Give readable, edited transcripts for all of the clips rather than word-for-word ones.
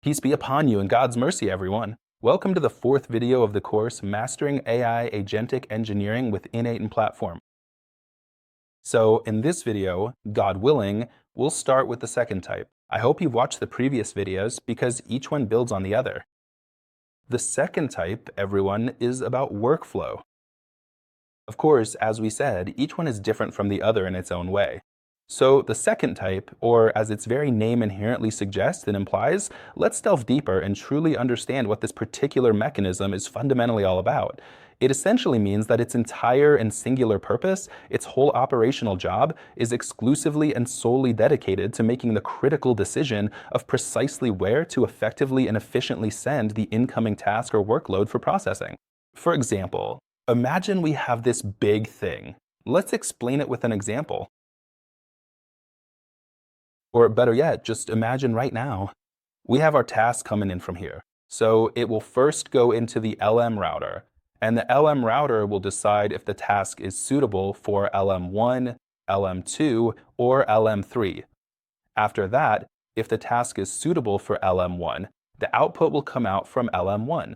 Peace be upon you and God's mercy, everyone. Welcome to the fourth video of the course, Mastering AI Agentic Engineering with Innate and Platform. So in this video, God willing, we'll start with the second type. I hope you've watched the previous videos because each one builds on the other. The second type, everyone, is about workflow. Of course, as we said, each one is different from the other in its own way. So the second type, or as its very name inherently suggests and implies, let's delve deeper and truly understand what this particular mechanism is fundamentally all about. It essentially means that its entire and singular purpose, its whole operational job, is exclusively and solely dedicated to making the critical decision of precisely where to effectively and efficiently send the incoming task or workload for processing. For example, imagine we have this big thing. Let's explain it with an example. Or better yet, just imagine right now. We have our task coming in from here. So it will first go into the LM router, and the LM router will decide if the task is suitable for LM1, LM2, or LM3. After that, if the task is suitable for LM1, the output will come out from LM1.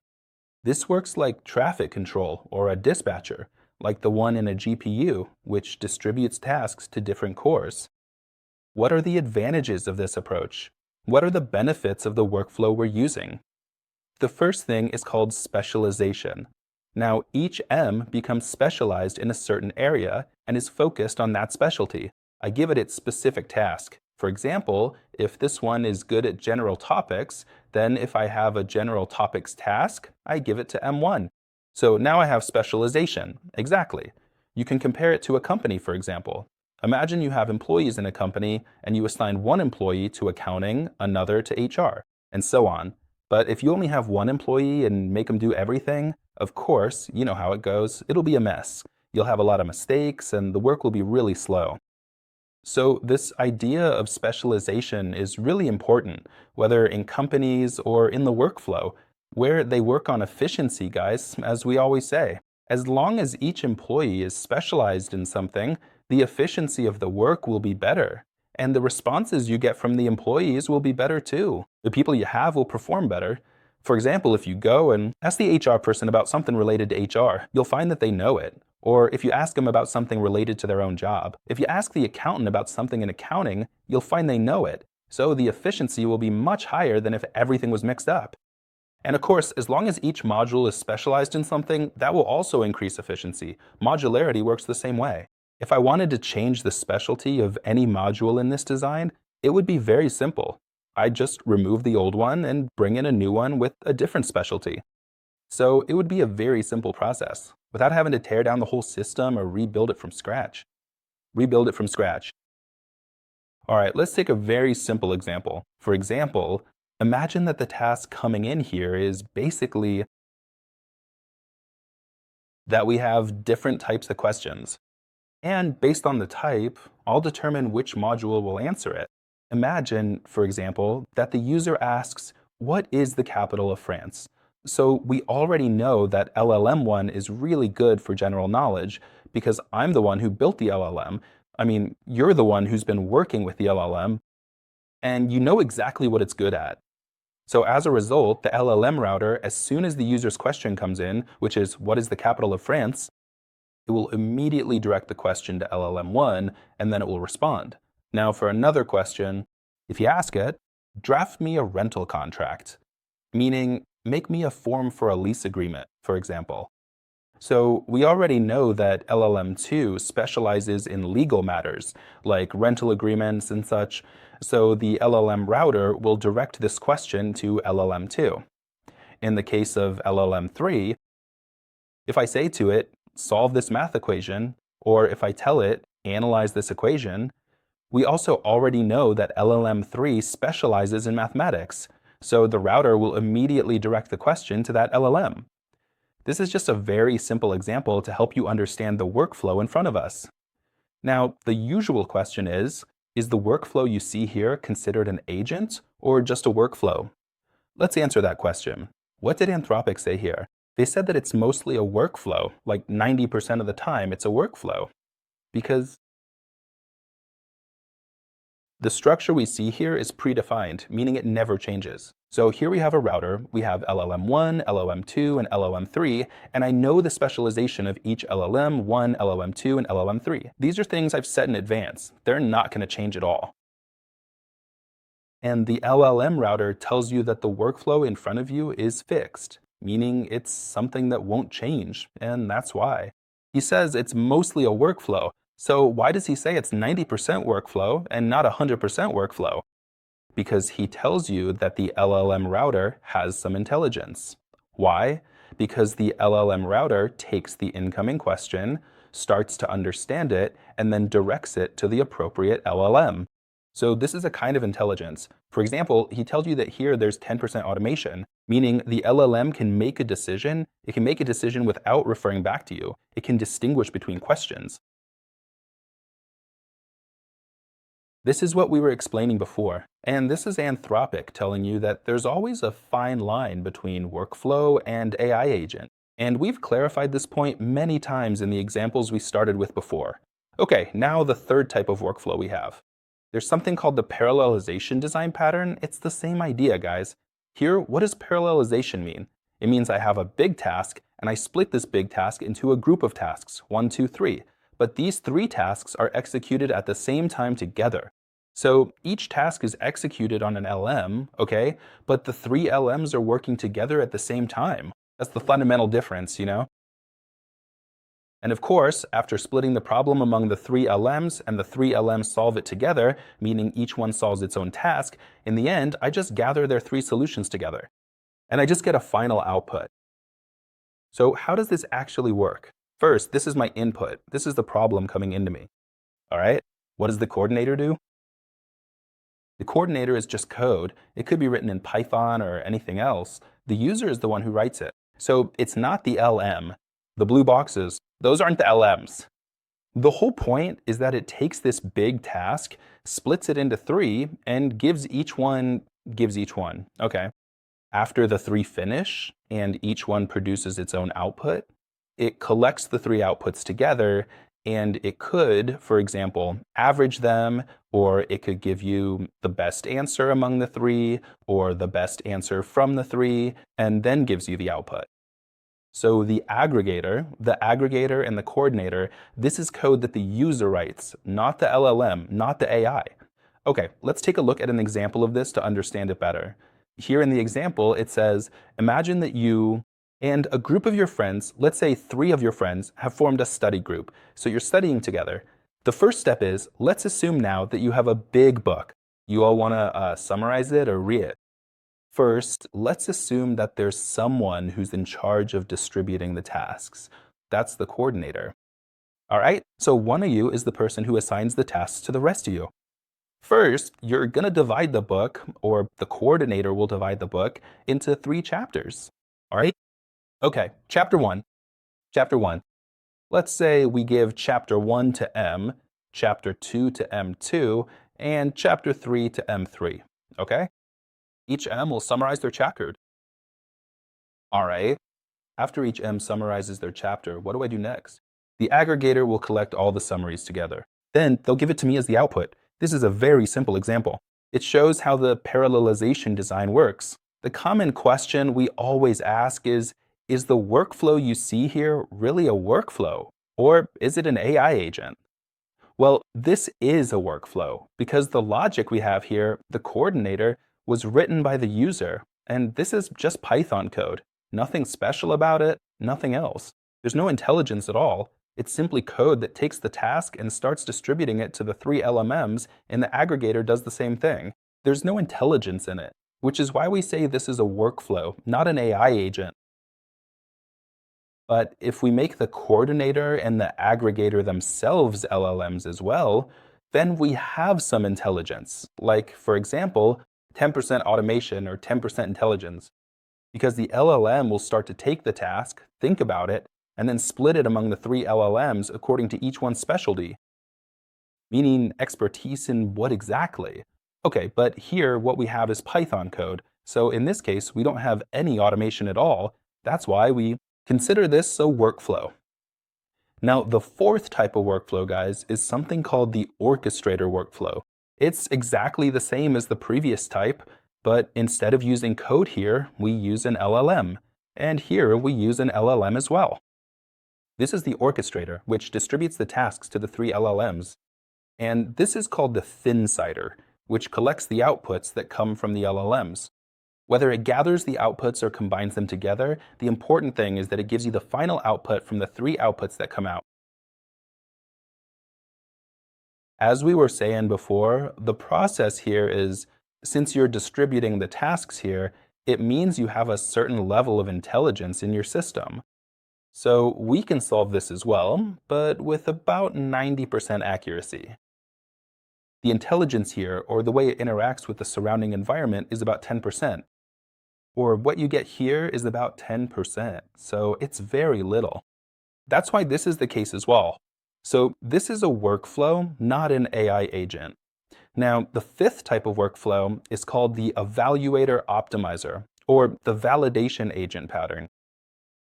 This works like traffic control or a dispatcher, like the one in a GPU, which distributes tasks to different cores. What are the advantages of this approach? What are the benefits of the workflow we're using? The first thing is called specialization. Now, each M becomes specialized in a certain area and is focused on that specialty. I give it its specific task. For example, if this one is good at general topics, then if I have a general topics task, I give it to M1. So now I have specialization. Exactly. You can compare it to a company, for example. Imagine you have employees in a company and you assign one employee to accounting, another to HR, and so on. But if you only have one employee and make them do everything, of course, you know how it goes, it'll be a mess. You'll have a lot of mistakes and the work will be really slow. So this idea of specialization is really important, whether in companies or in the workflow, where they work on efficiency, guys, as we always say. As long as each employee is specialized in something, the efficiency of the work will be better, and the responses you get from the employees will be better too. The people you have will perform better. For example, if you go and ask the HR person about something related to HR, you'll find that they know it. Or if you ask them about something related to their own job. If you ask the accountant about something in accounting, you'll find they know it. So the efficiency will be much higher than if everything was mixed up. And of course, as long as each module is specialized in something, that will also increase efficiency. Modularity works the same way. If I wanted to change the specialty of any module in this design, it would be very simple. I'd just remove the old one and bring in a new one with a different specialty. So it would be a very simple process, without having to tear down the whole system or rebuild it from scratch. All right, let's take a very simple example. For example, imagine that the task coming in here is basically that we have different types of questions. And based on the type, I'll determine which module will answer it. Imagine, for example, that the user asks, what is the capital of France? So we already know that LLM1 is really good for general knowledge because I'm the one who built the LLM. I mean, you're the one who's been working with the LLM, and you know exactly what it's good at. So as a result, the LLM router, as soon as the user's question comes in, which is, what is the capital of France? It will immediately direct the question to LLM1, and then it will respond. Now for another question, if you ask it, draft me a rental contract, meaning make me a form for a lease agreement, for example. So we already know that LLM2 specializes in legal matters, like rental agreements and such, so the LLM router will direct this question to LLM2. In the case of LLM3, if I say to it, solve this math equation, or if I tell it, analyze this equation, we also already know that LLM3 specializes in mathematics, so the router will immediately direct the question to that LLM. This is just a very simple example to help you understand the workflow in front of us. Now, the usual question is the workflow you see here considered an agent or just a workflow? Let's answer that question. What did Anthropic say here? They said that it's mostly a workflow, like 90% of the time it's a workflow. Because The structure we see here is predefined, meaning it never changes. So here we have a router, we have LLM1, LLM2, and LLM3, and I know the specialization of each LLM1, LLM2, and LLM3. These are things I've set in advance. They're not going to change at all. And the LLM router tells you that the workflow in front of you is fixed, meaning it's something that won't change, and that's why. He says it's mostly a workflow, so why does he say it's 90% workflow and not 100% workflow? Because he tells you that the LLM router has some intelligence. Why? Because the LLM router takes the incoming question, starts to understand it, and then directs it to the appropriate LLM. So this is a kind of intelligence. For example, he tells you that here there's 10% automation, meaning the LLM can make a decision. It can make a decision without referring back to you. It can distinguish between questions. This is what we were explaining before, and this is Anthropic telling you that there's always a fine line between workflow and AI agent. And we've clarified this point many times in the examples we started with before. Okay, now the third type of workflow we have. There's something called the parallelization design pattern. It's the same idea, guys. Here, what does parallelization mean? It means I have a big task, and I split this big task into a group of tasks, 1, 2, 3. But these 3 tasks are executed at the same time together. So each task is executed on an LM, okay? But the 3 LMs are working together at the same time. That's the fundamental difference, you know? And of course, after splitting the problem among the 3 LMs and the 3 LMs solve it together, meaning each one solves its own task, in the end, I just gather their 3 solutions together. And I just get a final output. So how does this actually work? First, this is my input. This is the problem coming into me. All right? What does the coordinator do? The coordinator is just code. It could be written in Python or anything else. The user is the one who writes it. So it's not the LM. The blue boxes, those aren't the LMs. The whole point is that it takes this big task, splits it into 3, and gives each one. Okay. After the 3 finish, and each one produces its own output, it collects the 3 outputs together, and it could, for example, average them, or it could give you the best answer among the 3, or the best answer from the 3, and then gives you the output. So the aggregator and the coordinator, this is code that the user writes, not the LLM, not the AI. Okay, let's take a look at an example of this to understand it better. Here in the example, it says, imagine that you and a group of your friends, let's say 3 of your friends, have formed a study group. So you're studying together. The first step is, let's assume now that you have a big book. You all want to summarize it or read it. First, let's assume that there's someone who's in charge of distributing the tasks. That's the coordinator. All right, so one of you is the person who assigns the tasks to the rest of you. First, you're going to divide the book, or the coordinator will divide the book, into 3 chapters. All right? Okay, chapter 1. Let's say we give chapter 1 to M, chapter 2 to M2, and chapter 3 to M3. Okay? Each M will summarize their chapter. All right. After each M summarizes their chapter, what do I do next? The aggregator will collect all the summaries together. Then they'll give it to me as the output. This is a very simple example. It shows how the parallelization design works. The common question we always ask is the workflow you see here really a workflow? Or is it an AI agent? Well, this is a workflow because the logic we have here, the coordinator, was written by the user, and this is just Python code. Nothing special about it, nothing else. There's no intelligence at all. It's simply code that takes the task and starts distributing it to the 3 LMMs, and the aggregator does the same thing. There's no intelligence in it, which is why we say this is a workflow, not an AI agent. But if we make the coordinator and the aggregator themselves LLMs as well, then we have some intelligence. Like, for example, 10% automation or 10% intelligence. Because the LLM will start to take the task, think about it, and then split it among the 3 LLMs according to each one's specialty. Meaning expertise in what exactly? Okay, but here what we have is Python code. So in this case, we don't have any automation at all. That's why we consider this a workflow. Now, the 4th type of workflow, guys, is something called the orchestrator workflow. It's exactly the same as the previous type, but instead of using code here, we use an LLM. And here we use an LLM as well. This is the orchestrator, which distributes the tasks to the 3 LLMs. And this is called the thin-sider, which collects the outputs that come from the LLMs. Whether it gathers the outputs or combines them together, the important thing is that it gives you the final output from the 3 outputs that come out. As we were saying before, the process here is, since you're distributing the tasks here, it means you have a certain level of intelligence in your system. So we can solve this as well, but with about 90% accuracy. The intelligence here, or the way it interacts with the surrounding environment, is about 10%. Or what you get here is about 10%, so it's very little. That's why this is the case as well. So this is a workflow, not an AI agent. Now, the 5th type of workflow is called the Evaluator Optimizer, or the validation agent pattern.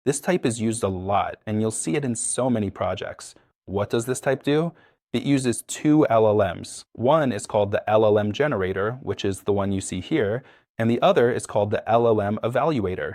This type is used a lot, and you'll see it in so many projects. What does this type do? It uses 2 LLMs. One is called the LLM generator, which is the one you see here, and the other is called the LLM Evaluator.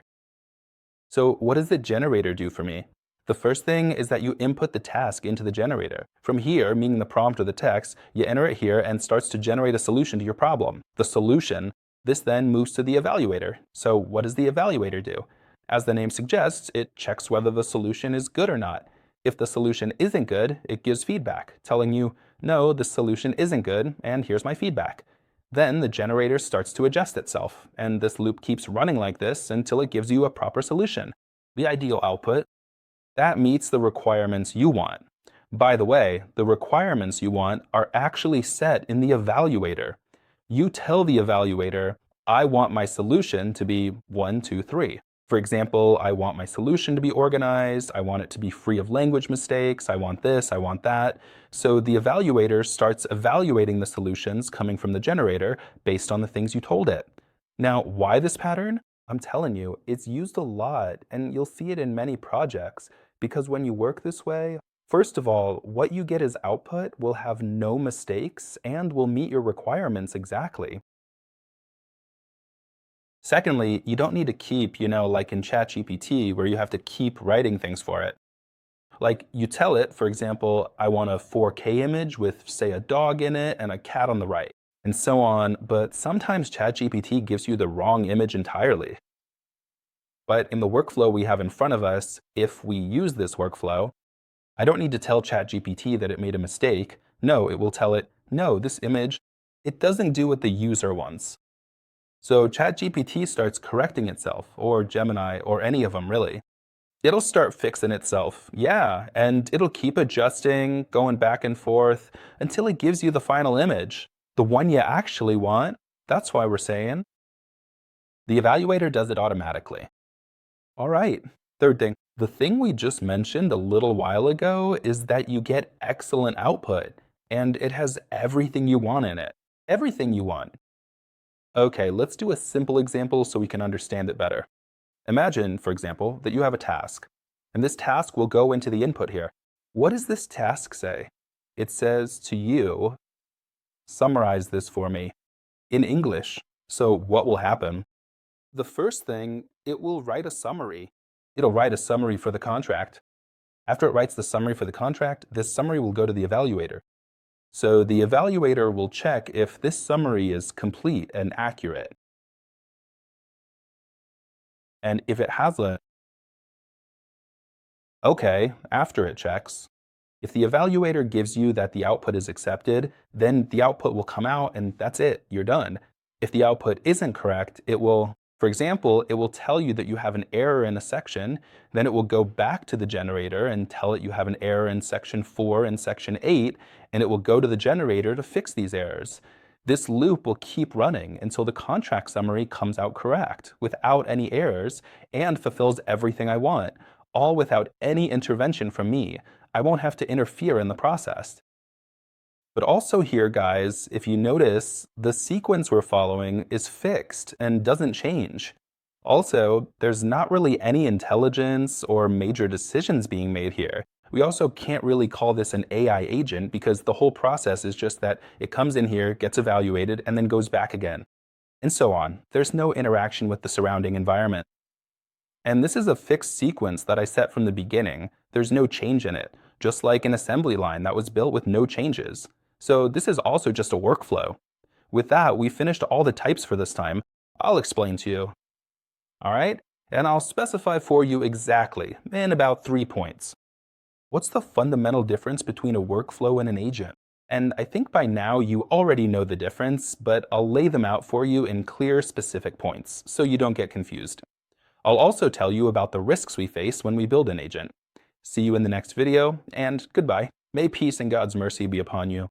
So what does the generator do for me? The first thing is that you input the task into the generator. From here, meaning the prompt or the text, you enter it here and starts to generate a solution to your problem. The solution, this then moves to the evaluator. So what does the evaluator do? As the name suggests, it checks whether the solution is good or not. If the solution isn't good, it gives feedback, telling you, no, this solution isn't good, and here's my feedback. Then the generator starts to adjust itself, and this loop keeps running like this until it gives you a proper solution. The ideal output, that meets the requirements you want. By the way, the requirements you want are actually set in the evaluator. You tell the evaluator, I want my solution to be 1, 2, 3. For example, I want my solution to be organized, I want it to be free of language mistakes, I want this, I want that. So the evaluator starts evaluating the solutions coming from the generator based on the things you told it. Now, why this pattern? I'm telling you, it's used a lot, and you'll see it in many projects, because when you work this way, first of all, what you get as output will have no mistakes and will meet your requirements exactly. Secondly, you don't need to keep, like in ChatGPT, where you have to keep writing things for it. Like you tell it, for example, I want a 4K image with, say, a dog in it and a cat on the right, and so on, but sometimes ChatGPT gives you the wrong image entirely. But in the workflow we have in front of us, if we use this workflow, I don't need to tell ChatGPT that it made a mistake. No, it will tell it, no, this image, it doesn't do what the user wants. So ChatGPT starts correcting itself, or Gemini, or any of them really. It'll start fixing itself, yeah, and it'll keep adjusting, going back and forth, until it gives you the final image, the one you actually want. That's why we're saying the evaluator does it automatically. All right, third thing. The thing we just mentioned a little while ago is that you get excellent output, and it has everything you want in it. Everything you want. Okay, let's do a simple example so we can understand it better. Imagine, for example, that you have a task, and this task will go into the input here. What does this task say? It says to you, summarize this for me in English. So what will happen? The first thing, it will write a summary. It'll write a summary for the contract. After it writes the summary for the contract, this summary will go to the evaluator. So the evaluator will check if this summary is complete and accurate. And if it hasn't, okay, after it checks, if the evaluator gives you that the output is accepted, then the output will come out and that's it, you're done. If the output isn't correct, it will, for example, it will tell you that you have an error in a section, then it will go back to the generator and tell it you have an error in section 4 and section 8, and it will go to the generator to fix these errors. This loop will keep running until the contract summary comes out correct, without any errors, and fulfills everything I want, all without any intervention from me. I won't have to interfere in the process. But also here, guys, if you notice, the sequence we're following is fixed and doesn't change. Also, there's not really any intelligence or major decisions being made here. We also can't really call this an AI agent because the whole process is just that it comes in here, gets evaluated, and then goes back again, and so on. There's no interaction with the surrounding environment. And this is a fixed sequence that I set from the beginning. There's no change in it, just like an assembly line that was built with no changes. So this is also just a workflow. With that, we finished all the types for this time. I'll explain to you. All right? And I'll specify for you exactly in about 3 points. What's the fundamental difference between a workflow and an agent? And I think by now you already know the difference, but I'll lay them out for you in clear, specific points so you don't get confused. I'll also tell you about the risks we face when we build an agent. See you in the next video, and goodbye. May peace and God's mercy be upon you.